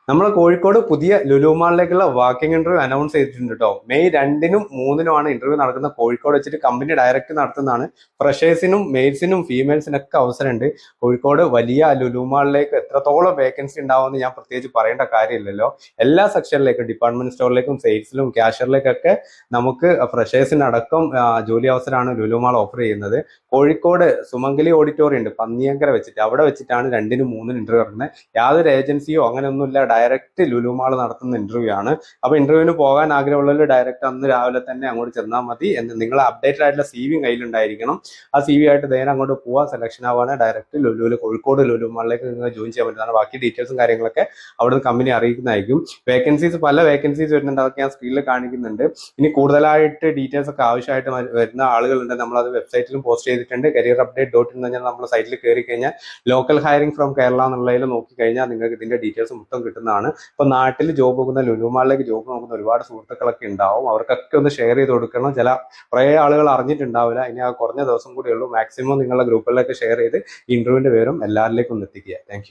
നമ്മളെ കോഴിക്കോട് പുതിയ Lulu മാളിലേക്കുള്ള walking interview announce ചെയ്തിട്ടുണ്ട് കേട്ടോ. മെയ് 2-നും 3-നുമാണ് ഇന്റർവ്യൂ നടക്കുന്നത്. കോഴിക്കോട് വെച്ചിട്ട് കമ്പനി ഡയറക്റ്റ് നടത്തുന്നതാണ്. ഫ്രഷേഴ്സിനും മെയിൽസിനും ഫീമെയിൽസിനൊക്കെ അവസരമുണ്ട്. കോഴിക്കോട് വലിയ ലുലു മാളിലേക്ക് എത്രത്തോളം വേക്കൻസി ഉണ്ടാവുമെന്ന് ഞാൻ പ്രത്യേകിച്ച് പറയേണ്ട കാര്യമില്ലല്ലോ. എല്ലാ സെക്ഷനിലേക്കും, ഡിപ്പാർട്ട്മെന്റ് സ്റ്റോറിലേക്കും, സെയിൽസിലും, ക്യാഷ്യറിലേക്കൊക്കെ നമുക്ക് ഫ്രഷേഴ്സിനടക്കം ജോലി അവസരമാണ് ലുലു മാൾ ഓഫർ ചെയ്യുന്നത്. കോഴിക്കോട് സുമംഗലി ഓഡിറ്റോറിയം ഉണ്ട് പന്നിയങ്കര വെച്ചിട്ട്, അവിടെ വെച്ചിട്ടാണ് 2-നും 3-നും ഇന്റർവ്യൂ നടക്കുന്നത്. യാതൊരു ഏജൻസിയോ അങ്ങനെയൊന്നുമില്ല, ഡയറക്റ്റ് ലുലു മാൾ നടത്തുന്ന ഇന്റർവ്യൂ ആണ്. അപ്പൊ ഇന്റർവ്യൂവിന് പോകാൻ ആഗ്രഹമുള്ളവർ ഡയറക്റ്റ് അന്ന് രാവിലെ തന്നെ അങ്ങോട്ട് ചെന്നാൽ മതി. നിങ്ങൾ അപ്ഡേറ്റഡ് ആയിട്ടുള്ള CV കയ്യിലുണ്ടായിരിക്കണം. ആ CV ആയിട്ട് നേരെ അങ്ങോട്ട് പോവാൻ, സെലക്ഷൻ ആവാൻ ഡയറക്റ്റ് കോഴിക്കോട് ലുലു മാളിലേക്ക് നിങ്ങൾ ജോയിൻ ചെയ്യാൻ പറ്റുന്നതാണ്. ബാക്കി ഡീറ്റെയിൽസും കാര്യങ്ങളൊക്കെ അവിടുന്ന് കമ്പനി അറിയിക്കുന്നതായിരിക്കും. പല വേക്കൻസീസ് വരുന്നുണ്ട്, അതൊക്കെ ഞാൻ സ്ക്രീനിൽ കാണിക്കുന്നുണ്ട്. ഇനി കൂടുതലായിട്ട് ഡീറ്റെയിൽസ് ഒക്കെ ആവശ്യമായിട്ട് വരുന്ന ആളുകളുണ്ട്, നമ്മളത് വെബ്സൈറ്റിലും പോസ്റ്റ് ചെയ്തിട്ടുണ്ട്. careerupdate.in എന്ന് പറഞ്ഞാൽ നമ്മുടെ സൈറ്റിൽ കയറി കഴിഞ്ഞാൽ ലോക്കൽ ഹയറിംഗ് ഫ്രം കേരള എന്നുള്ളതിൽ നോക്കി കഴിഞ്ഞാൽ നിങ്ങൾക്ക് ഇതിന്റെ ഡീറ്റെയിൽസ് മൊത്തം കിട്ടുന്നതാണ്. ഇപ്പൊ നാട്ടിൽ ജോബ് നോക്കുന്ന, ലുലു മാളിലേക്ക് ജോബ് നോക്കുന്ന ഒരുപാട് സുഹൃത്തുക്കളൊക്കെ ഉണ്ടാവും. അവർക്കൊക്കെ ഒന്ന് ഷെയർ ചെയ്ത് കൊടുക്കണം. കുറേ ആളുകൾ അറിഞ്ഞിട്ടുണ്ടാവില്ല. ഇനി ആ കുറഞ്ഞ ദിവസം കൂടിയുള്ളൂ. മാക്സിമം നിങ്ങളുടെ ഗ്രൂപ്പുകളിലേക്ക് ഷെയർ ചെയ്ത് ഇന്റർവ്യൂവിന്റെ വിവരം എല്ലാവരിലേക്കും ഒന്ന് എത്തിക്കുക. താങ്ക്